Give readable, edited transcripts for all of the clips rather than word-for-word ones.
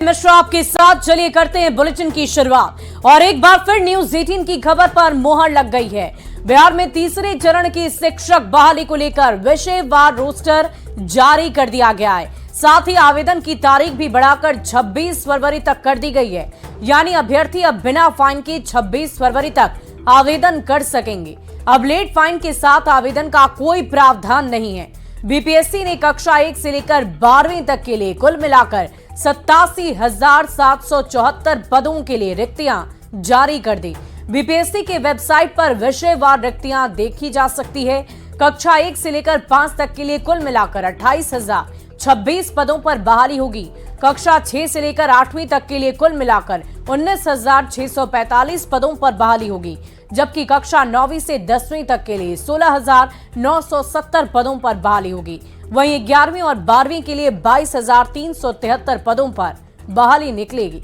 मिश्रा आपके साथ, चलिए करते हैं बुलेटिन की शुरुआत। और एक बार फिर न्यूज 18 की खबर पर मोहर लग गई है। बिहार में तीसरे चरण की शिक्षक बहाली को लेकर विषयवार रोस्टर जारी कर दिया गया है। साथ ही आवेदन की तारीख भी बढ़ाकर 26 फरवरी तक कर दी गई है। यानी अभ्यर्थी अब बिना फाइन के 26 फरवरी तक आवेदन कर सकेंगे। अब लेट फाइन के साथ आवेदन का कोई प्रावधान नहीं है। बीपीएससी ने कक्षा 1 से लेकर 12वीं तक के लिए कुल मिलाकर 87,774 पदों के लिए रिक्तियां जारी कर दी। बीपीएससी के वेबसाइट पर विषयवार रिक्तियां देखी जा सकती है। कक्षा 1 से लेकर 5 तक के लिए कुल मिलाकर 28,026 पदों पर बहाली होगी। कक्षा 6 से लेकर 8वीं तक के लिए कुल मिलाकर 19,645 पदों पर बहाली होगी, जबकि कक्षा 9वीं से 10वीं तक के लिए 16,970 पदों पर बहाली होगी। वहीं 11वीं और 12वीं के लिए 22,373 पदों पर बहाली निकलेगी।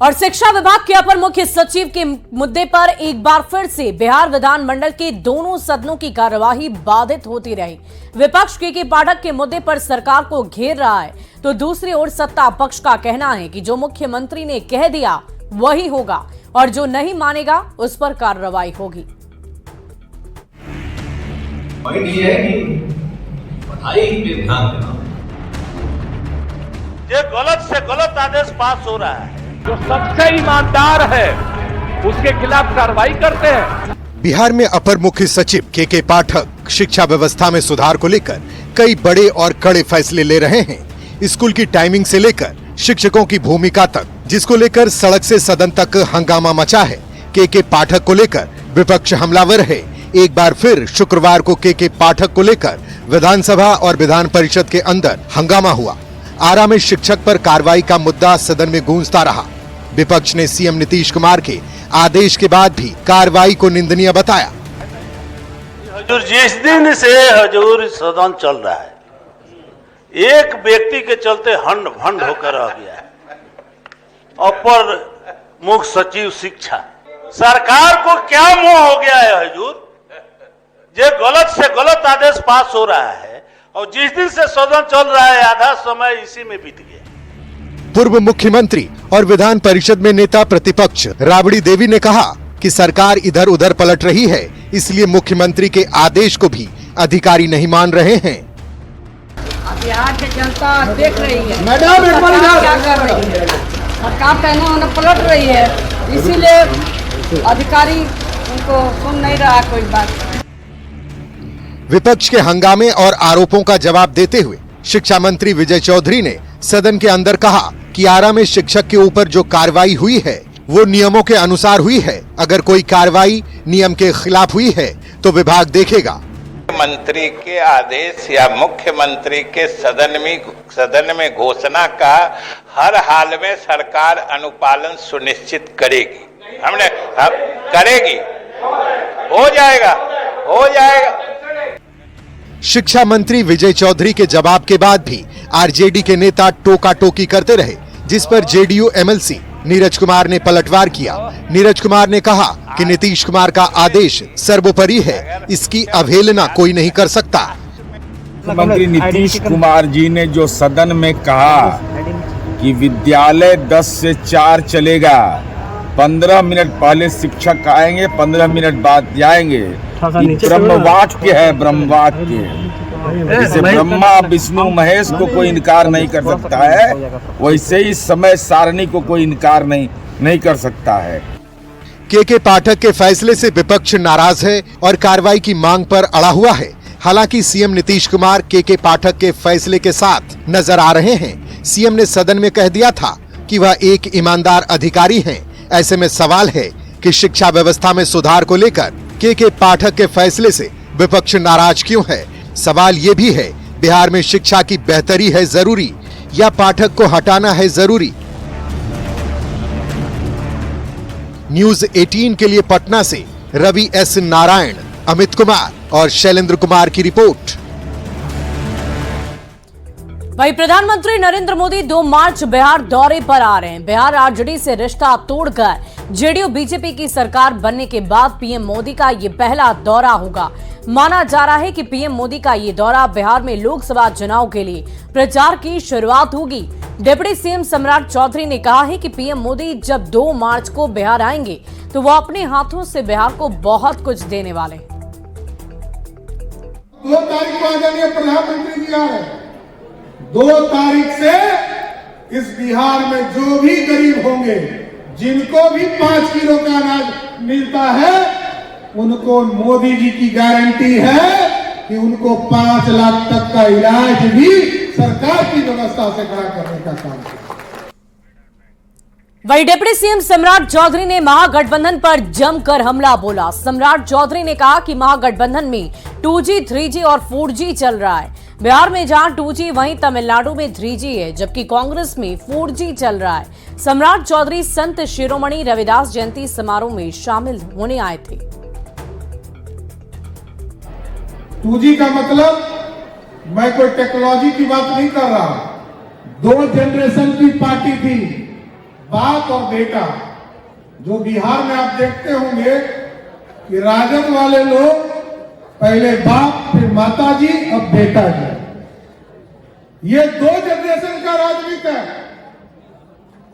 और शिक्षा विभाग के अपर मुख्य सचिव के मुद्दे पर एक बार फिर से बिहार विधानमंडल के दोनों सदनों की कार्यवाही बाधित होती रही। विपक्ष के पाठक के मुद्दे पर सरकार को घेर रहा है, तो दूसरी ओर सत्ता पक्ष का कहना है कि जो मुख्यमंत्री ने कह दिया वही होगा और जो नहीं मानेगा उस पर कार्रवाई होगी। ये गलत से गलत आदेश पास हो रहा है। जो सबसे ईमानदार है उसके खिलाफ कार्रवाई करते हैं। बिहार में अपर मुख्य सचिव के पाठक शिक्षा व्यवस्था में सुधार को लेकर कई बड़े और कड़े फैसले ले रहे हैं। स्कूल की टाइमिंग से लेकर शिक्षकों की भूमिका तक, जिसको लेकर सड़क से सदन तक हंगामा मचा है। के पाठक को लेकर विपक्ष हमलावर है। एक बार फिर शुक्रवार को के पाठक को लेकर विधानसभा और विधान परिषद के अंदर हंगामा हुआ। आरा में शिक्षक पर कार्रवाई का मुद्दा सदन में गूंजता रहा। विपक्ष ने सीएम नीतीश कुमार के आदेश के बाद भी कार्रवाई को निंदनीय बताया। हजूर, जिस दिन से हजूर सदन चल रहा है, एक व्यक्ति के चलते हंड भंड होकर रह गया है। अपर मुख्य सचिव शिक्षा, सरकार को क्या मोह हो गया है हजूर? ये गलत से गलत आदेश पास हो रहा है और जिस दिन से सदन चल रहा है आधा समय इसी में बीत गया। पूर्व मुख्यमंत्री और विधान परिषद में नेता प्रतिपक्ष राबड़ी देवी ने कहा कि सरकार इधर उधर पलट रही है, इसलिए मुख्यमंत्री के आदेश को भी अधिकारी नहीं मान रहे हैं। बिहार की जनता देख रही है मैडम क्या कर रही है। सरकार कहना उन्हें पलट रही है, इसीलिए अधिकारी उनको सुन नहीं रहा कोई बात। विपक्ष के हंगामे और आरोपों का जवाब देते हुए शिक्षा मंत्री विजय चौधरी ने सदन के अंदर कहा कि आरा में शिक्षक के ऊपर जो कार्रवाई हुई है वो नियमों के अनुसार हुई है। अगर कोई कार्रवाई नियम के खिलाफ हुई है तो विभाग देखेगा। मंत्री के आदेश या मुख्यमंत्री के सदन में घोषणा का हर हाल में सरकार अनुपालन सुनिश्चित करेगी। करेगी, हो जाएगा। शिक्षा मंत्री विजय चौधरी के जवाब के बाद भी आरजेडी के नेता टोका टोकी करते रहे, जिस पर जेडीयू एमएलसी नीरज कुमार ने पलटवार किया। नीरज कुमार ने कहा कि नीतीश कुमार का आदेश सर्वोपरि है, इसकी अवहेलना कोई नहीं कर सकता। मुख्यमंत्री नीतीश कुमार जी ने जो सदन में कहा कि विद्यालय 10 से 4 चलेगा, 15 मिनट पहले शिक्षक आएंगे, 15 मिनट बाद जाएंगे, ब्रह्मवाक्य है। ब्रह्मवाक्य जैसे ब्रह्मा विष्णु महेश को कोई इनकार नहीं कर सकता है, वैसे ही समय सारणी को कोई इनकार नहीं कर सकता है। के पाठक के फैसले से विपक्ष नाराज है और कार्रवाई की मांग पर अड़ा हुआ है। हालांकि सीएम नीतीश कुमार के पाठक के फैसले के साथ नजर आ रहे हैं। सीएम ने सदन में कह दिया था कि वह एक ईमानदार अधिकारी हैं। ऐसे में सवाल है कि शिक्षा व्यवस्था में सुधार को लेकर के पाठक के फैसले से विपक्ष नाराज क्यों है। सवाल ये भी है, बिहार में शिक्षा की बेहतरी है जरूरी या पाठक को हटाना है जरूरी। न्यूज 18 के लिए पटना से रवि एस नारायण, अमित कुमार और शैलेंद्र कुमार की रिपोर्ट। वहीं प्रधानमंत्री नरेंद्र मोदी 2 मार्च बिहार दौरे पर आ रहे हैं। बिहार आरजेडी से रिश्ता तोड़कर जेडीयू बीजेपी की सरकार बनने के बाद पीएम मोदी का ये पहला दौरा होगा। माना जा रहा है कि पीएम मोदी का ये दौरा बिहार में लोकसभा चुनाव के लिए प्रचार की शुरुआत होगी। डिप्टी सीएम सम्राट चौधरी ने कहा है कि पीएम मोदी जब 2 मार्च को बिहार आएंगे तो वो अपने हाथों से बिहार को बहुत कुछ देने वाले हैं। 2 तारीख को आदरणीय प्रधानमंत्री जी आ रहे हैं। 2 तारीख से इस बिहार में जो भी गरीब होंगे, जिनको भी 5 किलो का अनाज मिलता है, उनको मोदी जी की गारंटी है कि उनको 5 लाख तक का इलाज भी सरकार की व्यवस्था से खड़ा करने का काम किया। वहीं डिप्टी सीएम सम्राट चौधरी ने महागठबंधन पर जमकर हमला बोला। सम्राट चौधरी ने कहा कि महागठबंधन में 2G, 3G और 4G चल रहा है। बिहार में जहां 2G वहीं तमिलनाडु में 3G है, जबकि कांग्रेस में 4G चल रहा है। सम्राट चौधरी संत शिरोमणि रविदास जयंती समारोह में शामिल होने आए थे। 2G का मतलब मैं कोई टेक्नोलॉजी की बात नहीं कर रहा। 2 जनरेशन की पार्टी थी, बाप और बेटा। जो बिहार में आप देखते होंगे कि राजद वाले लोग पहले बाप, फिर माता जी, अब बेटा जी। ये 2 जनरेशन का राजनीति है।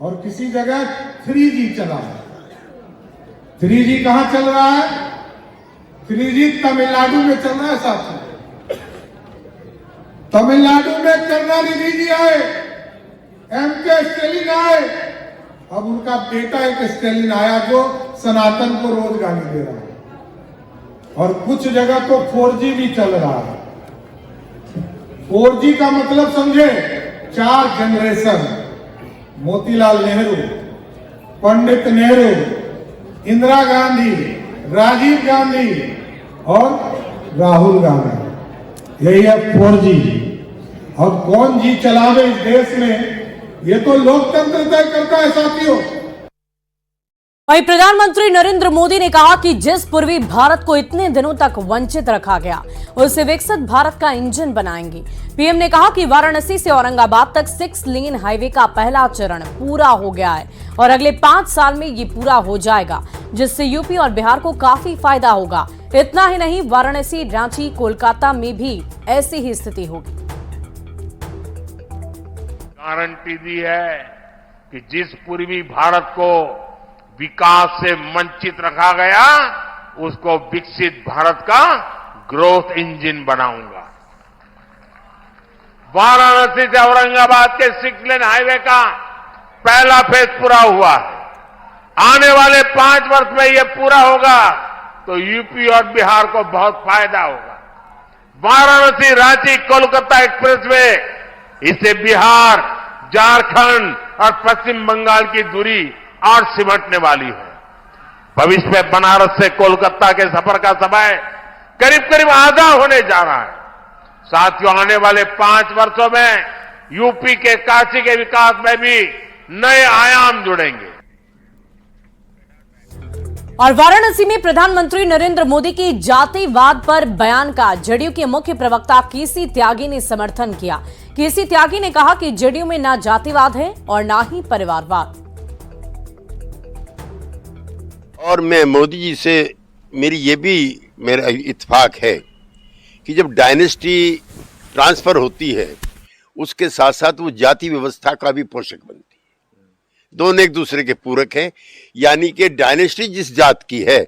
और किसी जगह 3G चला है। 3G कहां चल रहा है? 3G तमिलनाडु में चल रहा है साथियों। तमिलनाडु में करुणानिधि जी आए, MK स्टैलिन आए, अब उनका बेटा एक स्टैलिन आया जो सनातन को रोज गाली दे रहा है। और कुछ जगह तो 4G भी चल रहा है। 4G का मतलब समझे, 4 जनरेशन। मोतीलाल नेहरू, पंडित नेहरू, इंदिरा गांधी, राजीव गांधी और राहुल गांधी, यही है 4G। और कौन जी चलावे इस देश में, ये तो लोकतंत्र तय करता है साथियों। वहीं प्रधानमंत्री नरेंद्र मोदी ने कहा कि जिस पूर्वी भारत को इतने दिनों तक वंचित रखा गया, उसे विकसित भारत का इंजन बनाएंगे। पीएम ने कहा कि वाराणसी से औरंगाबाद तक 6 लेन हाईवे का पहला चरण पूरा हो गया है और अगले 5 साल में ये पूरा हो जाएगा, जिससे यूपी और बिहार को काफी फायदा होगा। इतना ही नहीं, वाराणसी, रांची, कोलकाता में भी ऐसी ही स्थिति होगी। गारंटी दी है कि जिस पूर्वी भारत को विकास से वंचित रखा गया, उसको विकसित भारत का ग्रोथ इंजन बनाऊंगा। वाराणसी से औरंगाबाद के 6 लेन हाईवे का पहला फेज पूरा हुआ है। आने वाले 5 वर्ष में यह पूरा होगा तो यूपी और बिहार को बहुत फायदा होगा। वाराणसी, रांची, कोलकाता एक्सप्रेसवे, इससे बिहार, झारखंड और पश्चिम बंगाल की दूरी और सिमटने वाली है। भविष्य में बनारस से कोलकाता के सफर का समय करीब करीब आधा होने जा रहा है। साथियों, आने वाले 5 वर्षों में यूपी के काशी के विकास में भी नए आयाम जुड़ेंगे। और वाराणसी में प्रधानमंत्री नरेंद्र मोदी की जातिवाद पर बयान का जेडीयू के मुख्य प्रवक्ता केसी त्यागी ने समर्थन किया। केसी त्यागी ने कहा कि जेडीयू में ना जातिवाद है और ना ही परिवारवाद। और मैं मोदी जी से मेरा इत्तेफाक है कि जब डायनेस्टी ट्रांसफर होती है, उसके साथ साथ वो जाति व्यवस्था का भी पोषक बनती है। दोनों एक दूसरे के पूरक हैं, यानी कि डायनेस्टी जिस जात की है,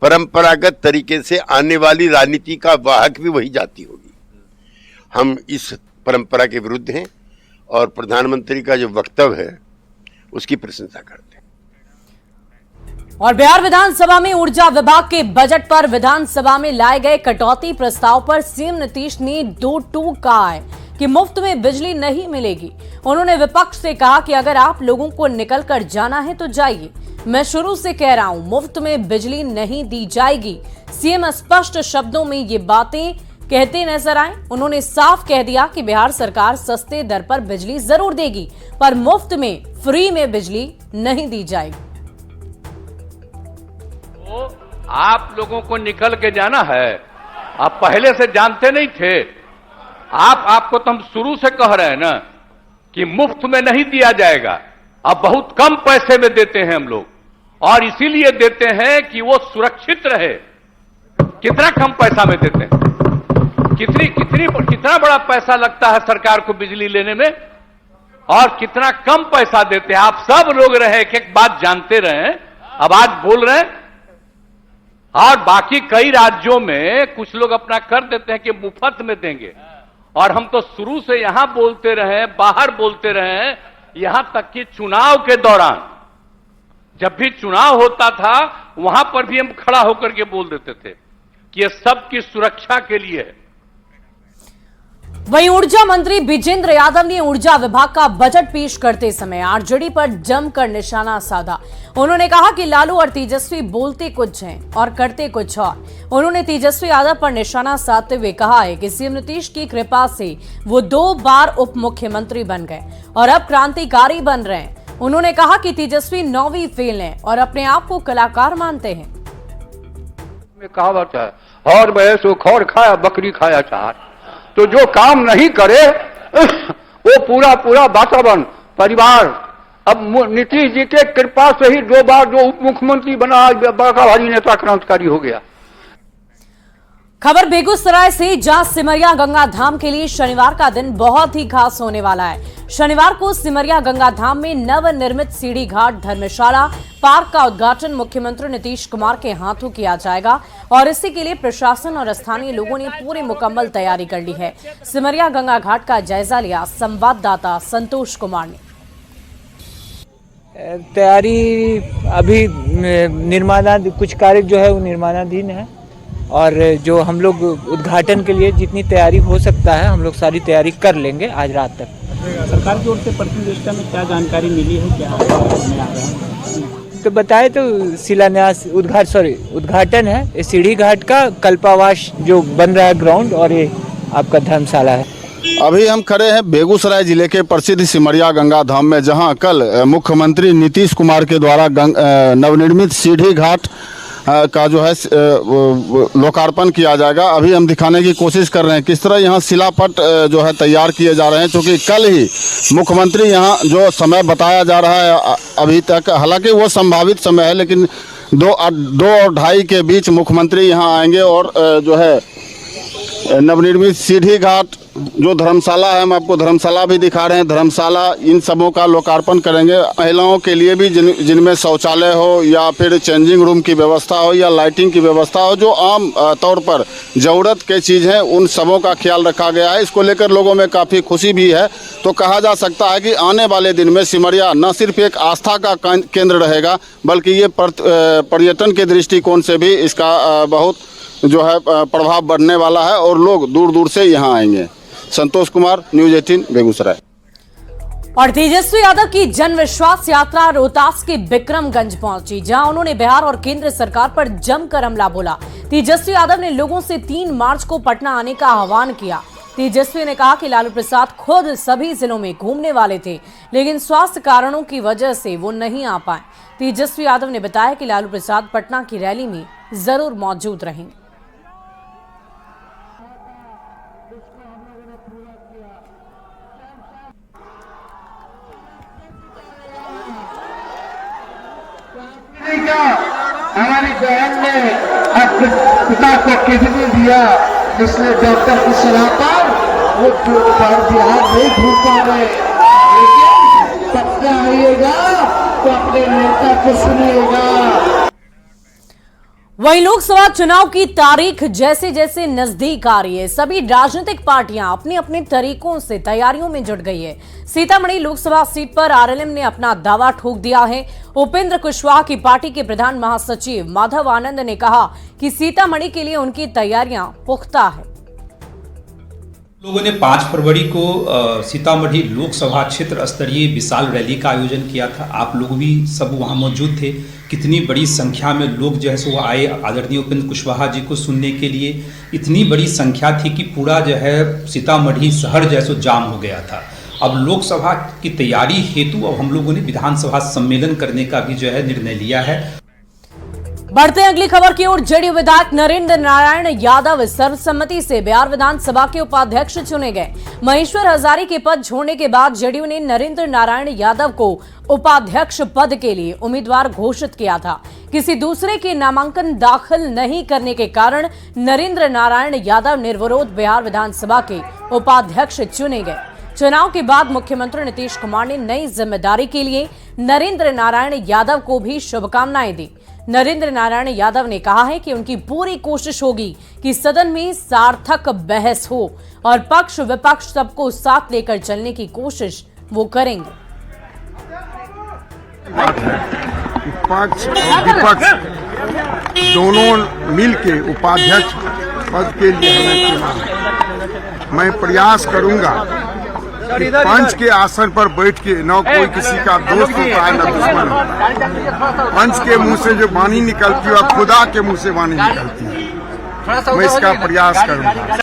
परंपरागत तरीके से आने वाली राजनीति का वाहक भी वही जाति होगी। हम इस परंपरा के विरुद्ध हैं और प्रधानमंत्री का जो वक्तव्य है उसकी प्रशंसा करते हैं। और बिहार विधानसभा में ऊर्जा विभाग के बजट पर विधानसभा में लाए गए कटौती प्रस्ताव पर सीएम नीतीश ने 2 टूक कहा है कि मुफ्त में बिजली नहीं मिलेगी। उन्होंने विपक्ष से कहा कि अगर आप लोगों को निकल कर जाना है तो जाइए, मैं शुरू से कह रहा हूं मुफ्त में बिजली नहीं दी जाएगी। सीएम स्पष्ट शब्दों में ये बातें कहते नजर आए। उन्होंने साफ कह दिया कि बिहार सरकार सस्ते दर पर बिजली जरूर देगी, पर मुफ्त में, फ्री में बिजली नहीं दी जाएगी। आप लोगों को निकल के जाना है, आप पहले से जानते नहीं थे। आपको तो हम शुरू से कह रहे हैं ना कि मुफ्त में नहीं दिया जाएगा, अब बहुत कम पैसे में देते हैं हम लोग। और इसीलिए देते हैं कि वो सुरक्षित रहे। कितना कम पैसा में देते हैं, कितना बड़ा पैसा लगता है सरकार को बिजली लेने में, और कितना कम पैसा देते हैं। आप सब लोग रहे एक बात जानते रहे, अब आज बोल रहे हैं। और बाकी कई राज्यों में कुछ लोग अपना कर देते हैं कि मुफ्त में देंगे, और हम तो शुरू से यहां बोलते रहे, बाहर बोलते रहे, यहां तक कि चुनाव के दौरान जब भी चुनाव होता था वहां पर भी हम खड़ा होकर के बोल देते थे कि यह सबकी सुरक्षा के लिए है। वहीं ऊर्जा मंत्री विजेंद्र यादव ने ऊर्जा विभाग का बजट पेश करते समय आरजेडी पर जमकर निशाना साधा। उन्होंने कहा कि लालू और तेजस्वी बोलते कुछ हैं और करते कुछ और। उन्होंने तेजस्वी यादव पर निशाना साधते हुए कहा है कि सीएम नीतीश की कृपा से वो 2 बार उप मुख्यमंत्री बन गए और अब क्रांतिकारी बन रहे हैं। उन्होंने कहा कि तेजस्वी 9वीं फेल हैं और अपने आप को कलाकार मानते हैं। कहावत है, और भैंस वो खौर खाया बकरी खाया चार। तो जो काम नहीं करे वो पूरा वातावरण परिवार, अब नीतीश जी के कृपा से ही 2 बार जो उप मुख्यमंत्री बना, बड़ा भारी नेता क्रांतिकारी हो गया। खबर बेगूसराय से, जहां सिमरिया गंगा धाम के लिए शनिवार का दिन बहुत ही खास होने वाला है। शनिवार को सिमरिया गंगा धाम में नवनिर्मित सीढ़ी घाट धर्मशाला पार्क का उद्घाटन मुख्यमंत्री नीतीश कुमार के हाथों किया जाएगा और इसी के लिए प्रशासन और स्थानीय लोगों ने पूरी मुकम्मल तैयारी कर ली है। सिमरिया गंगा घाट का जायजा लिया संवाददाता संतोष कुमार ने। तैयारी अभी निर्माणाधीन, कुछ कार्य जो है वो निर्माणाधीन है, और जो हम लोग उद्घाटन के लिए जितनी तैयारी हो सकता है हम लोग सारी तैयारी कर लेंगे आज रात तक। सरकार की ओर से प्रतिनिधिष्ठा में क्या जानकारी मिली है, क्या तो बताए तो शिलान्यास उद्घाटन है सीढ़ी घाट का, कल्पावास जो बन रहा है ग्राउंड, और ये आपका धर्मशाला है। अभी हम खड़े हैं बेगूसराय जिले के प्रसिद्ध सिमरिया गंगा धाम में, जहां कल मुख्यमंत्री नीतीश कुमार के द्वारा नवनिर्मित सीढ़ी घाट का जो है लोकार्पण किया जाएगा। अभी हम दिखाने की कोशिश कर रहे हैं किस तरह यहाँ शिलापट जो है तैयार किए जा रहे हैं, क्योंकि कल ही मुख्यमंत्री यहाँ जो समय बताया जा रहा है अभी तक, हालांकि वो संभावित समय है, लेकिन 2 और 2:30 के बीच मुख्यमंत्री यहाँ आएंगे और जो है नवनिर्मित सीढ़ी घाट जो धर्मशाला है, हम आपको धर्मशाला भी दिखा रहे हैं, धर्मशाला इन सबों का लोकार्पण करेंगे। महिलाओं के लिए भी जिनमें शौचालय हो या फिर चेंजिंग रूम की व्यवस्था हो या लाइटिंग की व्यवस्था हो, जो आम तौर पर ज़रूरत के चीज़ हैं, उन सबों का ख्याल रखा गया है। इसको लेकर लोगों में काफ़ी खुशी भी है। तो कहा जा सकता है कि आने वाले दिन में सिमरिया न सिर्फ एक आस्था का केंद्र रहेगा, बल्कि ये पर्यटन के दृष्टिकोण से भी इसका बहुत जो है प्रभाव बढ़ने वाला है और लोग दूर दूर से यहाँ आएंगे। संतोष कुमार, न्यूज़ 18 बेगूसराय। और तेजस्वी यादव की जन विश्वास यात्रा रोहतास के बिक्रमगंज पहुंची, जहां उन्होंने बिहार और केंद्र सरकार पर जमकर हमला बोला। तेजस्वी यादव ने लोगों से 3 मार्च को पटना आने का आह्वान किया। तेजस्वी ने कहा कि लालू प्रसाद खुद सभी जिलों में घूमने वाले थे, लेकिन स्वास्थ्य कारणों की वजह से वो नहीं आ पाए। तेजस्वी यादव ने बताया कि लालू प्रसाद पटना की रैली में जरूर मौजूद रहेंगे। हमारी बहन ने अपने पिता को किडनी दिया, इसलिए डॉक्टर की सलाह पर वो बिहार नहीं घूम पा रहे, लेकिन पटना आइएगा तो अपने नेता को सुनिएगा। वहीं लोकसभा चुनाव की तारीख जैसे जैसे नजदीक आ रही है, सभी राजनीतिक पार्टियां अपने अपने तरीकों से तैयारियों में जुट गई है। सीतामढ़ी लोकसभा सीट पर आरएलएम ने अपना दावा ठोक दिया है। उपेंद्र कुशवाहा की पार्टी के प्रधान महासचिव माधव आनंद ने कहा कि सीतामढ़ी के लिए उनकी तैयारियां पुख्ता है। लोगों ने 5 फरवरी को सीतामढ़ी लोकसभा क्षेत्र स्तरीय विशाल रैली का आयोजन किया था। आप लोग भी सब वहां मौजूद थे। कितनी बड़ी संख्या में लोग जो है सो वो आए आदरणीय उपेंद्र कुशवाहा जी को सुनने के लिए। इतनी बड़ी संख्या थी कि पूरा जो है सीतामढ़ी शहर जो है सो जाम हो गया था। अब लोकसभा की तैयारी हेतु अब हम लोगों ने विधानसभा सम्मेलन करने का भी जो है निर्णय लिया है। बढ़ते अगली खबर की ओर। जेडीयू विधायक नरेंद्र नारायण यादव सर्वसम्मति से बिहार विधानसभा के उपाध्यक्ष चुने गए। महेश्वर हजारी के पद छोड़ने के बाद जेडीयू ने नरेंद्र नारायण यादव को उपाध्यक्ष पद के लिए उम्मीदवार घोषित किया था। किसी दूसरे के नामांकन दाखिल नहीं करने के कारण नरेंद्र नारायण यादव निर्विरोध बिहार विधानसभा के उपाध्यक्ष चुने गए। चुनाव के बाद मुख्यमंत्री नीतीश कुमार ने नई जिम्मेदारी के लिए नरेंद्र नारायण यादव को भी शुभकामनाएं दी। नरेंद्र नारायण यादव ने कहा है कि उनकी पूरी कोशिश होगी कि सदन में सार्थक बहस हो और पक्ष विपक्ष सबको साथ लेकर चलने की कोशिश वो करेंगे। पक्ष विपक्ष दोनों मिलके उपाध्यक्ष पद के लिए हमें चुना। मैं प्रयास करूंगा कि पंच के आसन पर बैठ के न कोई किसी का दोस्त होता है न दुश्मन होता है। पंच के मुंह से जो वाणी निकलती है और खुदा के मुंह से वाणी निकलती है। मैं इसका प्रयास करूंगा।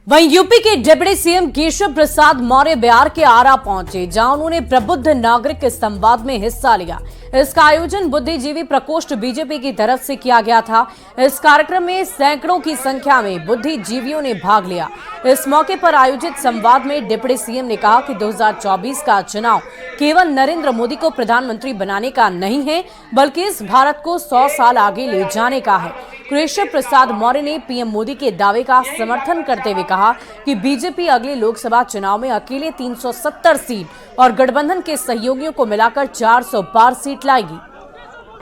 वहीं यूपी के डिप्टी सीएम केशव प्रसाद मौर्य बिहार के आरा पहुंचे, जहां उन्होंने प्रबुद्ध नागरिक संवाद में हिस्सा लिया। इसका आयोजन बुद्धिजीवी प्रकोष्ठ बीजेपी की तरफ से किया गया था। इस कार्यक्रम में सैकड़ों की संख्या में बुद्धिजीवियों ने भाग लिया। इस मौके पर आयोजित संवाद में डिप्टी सीएम ने कहा कि 2024 का चुनाव केवल नरेंद्र मोदी को प्रधानमंत्री बनाने का नहीं है, बल्कि इस भारत को 100 साल आगे ले जाने का है। केशव प्रसाद मौर्य ने पीएम मोदी के दावे का समर्थन करते हुए कहा कि बीजेपी अगले लोकसभा चुनाव में अकेले 370 सीट और गठबंधन के सहयोगियों को मिलाकर 400 पार सीट लाएगी।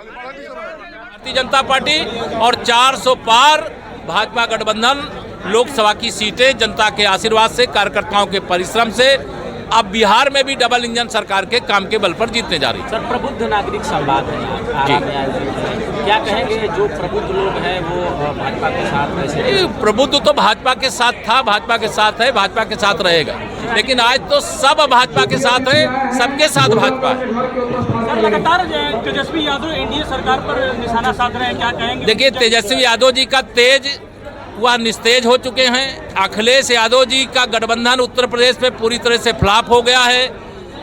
भारतीय जनता पार्टी और 400 पार भाजपा गठबंधन लोकसभा की सीटें जनता के आशीर्वाद से, कार्यकर्ताओं के परिश्रम से अब बिहार में भी डबल इंजन सरकार के काम के बल पर जीतने जा रही है। सर, प्रबुद्ध नागरिक संवाद है, क्या कहेंगे? जो प्रबुद्ध लोग हैं वो भाजपा के साथ कैसे? प्रबुद्ध तो भाजपा के साथ था, भाजपा के साथ है, भाजपा के साथ रहेगा, लेकिन आज तो सब भाजपा के साथ है, सबके साथ भाजपा है। सर, लगातार तेजस्वी यादव एनडीए सरकार पर निशाना साध रहे हैं, क्या कहेंगे? देखिए, तेजस्वी यादव जी का तेज वह निस्तेज हो चुके हैं। अखिलेश यादव जी का गठबंधन उत्तर प्रदेश में पूरी तरह से फ्लॉप हो गया है।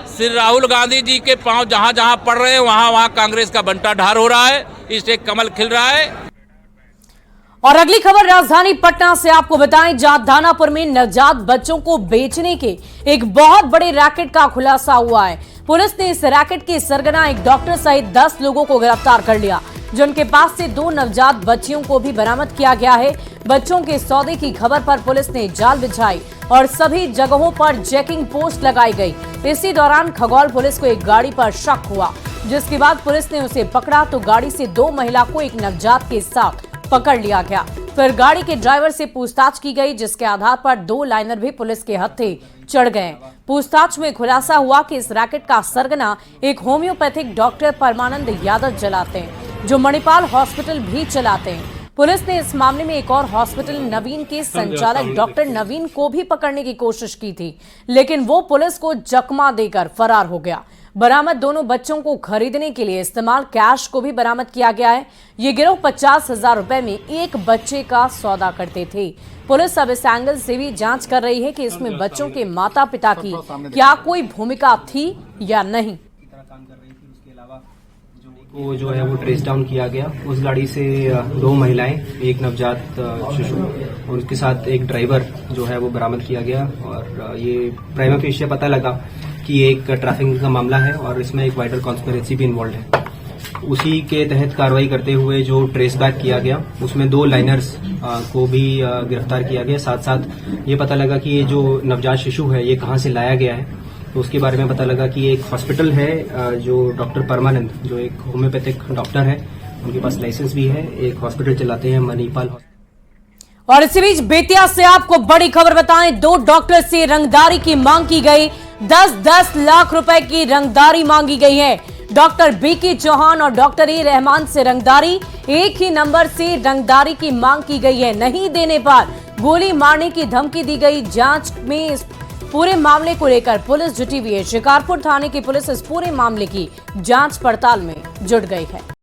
श्री राहुल गांधी जी के पांव जहां जहां पड़ रहे हैं वहां कांग्रेस का बंटाढार हो रहा है, इससे कमल खिल रहा है। और अगली खबर राजधानी पटना से आपको बताएं, जहां दानापुर में नवजात बच्चों को बेचने के एक बहुत बड़े रैकेट का खुलासा हुआ है। पुलिस ने इस रैकेट के सरगना एक डॉक्टर सहित 10 लोगों को गिरफ्तार कर लिया, जिनके पास से 2 नवजात बच्चियों को भी बरामद किया गया है। बच्चों के सौदे की खबर पर पुलिस ने जाल बिछाई और सभी जगहों पर चेकिंग पोस्ट लगाई गई। इसी दौरान खगौल पुलिस को एक गाड़ी पर शक हुआ, जिसके बाद पुलिस ने उसे पकड़ा तो गाड़ी से 2 महिला को एक नवजात के साथ पकड़ लिया गया। फिर गाड़ी के ड्राइवर से पूछताछ की गई, जिसके आधार पर 2 लाइनर भी पुलिस के हत्थे चढ़ गए। पूछताछ में खुलासा हुआ कि इस रैकेट का सरगना एक होम्योपैथिक डॉक्टर परमानंद यादव चलाते हैं, जो मणिपाल हॉस्पिटल भी चलाते हैं। पुलिस ने इस मामले में एक और हॉस्पिटल नवीन के संचालक डॉक्टर नवीन को भी पकड़ने की कोशिश की थी, लेकिन वो पुलिस को चकमा देकर फरार हो गया। बरामद दोनों बच्चों को खरीदने के लिए इस्तेमाल कैश को भी बरामद किया गया है। ये गिरोह 50,000 रुपए में एक बच्चे का सौदा करते थे। पुलिस अब इस एंगल से भी जांच कर रही है कि इसमें बच्चों के माता पिता की क्या कोई भूमिका थी या नहीं। वो जो है वो ट्रेस डाउन किया गया। उस गाड़ी से 2 महिलाएं, एक नवजात शिशु और उसके साथ एक ड्राइवर जो है वो बरामद किया गया। और ये प्राइमा फेशिया पता लगा कि एक ट्रैफिकिंग का मामला है और इसमें एक वाइडर कॉन्स्पिरेसी भी इन्वॉल्व है। उसी के तहत कार्रवाई करते हुए जो ट्रेस बैक किया गया उसमें 2 लाइनर्स को भी गिरफ्तार किया गया। साथ साथ ये पता लगा कि ये जो नवजात शिशु है ये कहाँ से लाया गया है, तो उसके बारे में पता लगा कि एक हॉस्पिटल है जो डॉक्टर परमानंद, जो एक होम्योपैथिक डॉक्टर है, उनके पास लाइसेंस भी है, एक हॉस्पिटल चलाते हैं मणिपाल। और इसी बीच बेतिया से आपको बड़ी खबर बताएं, 2 डॉक्टर से रंगदारी की मांग की गई। 10-10 लाख रुपए की रंगदारी मांगी गई है। डॉक्टर बीके चौहान और डॉक्टर ए रहमान से रंगदारी, एक ही नंबर से रंगदारी की मांग की गई है। नहीं देने पर गोली मारने की धमकी दी गई। जांच में इस पूरे मामले को लेकर पुलिस जुटी हुई है। शिकारपुर थाने की पुलिस इस पूरे मामले की जांच पड़ताल में जुट गई है।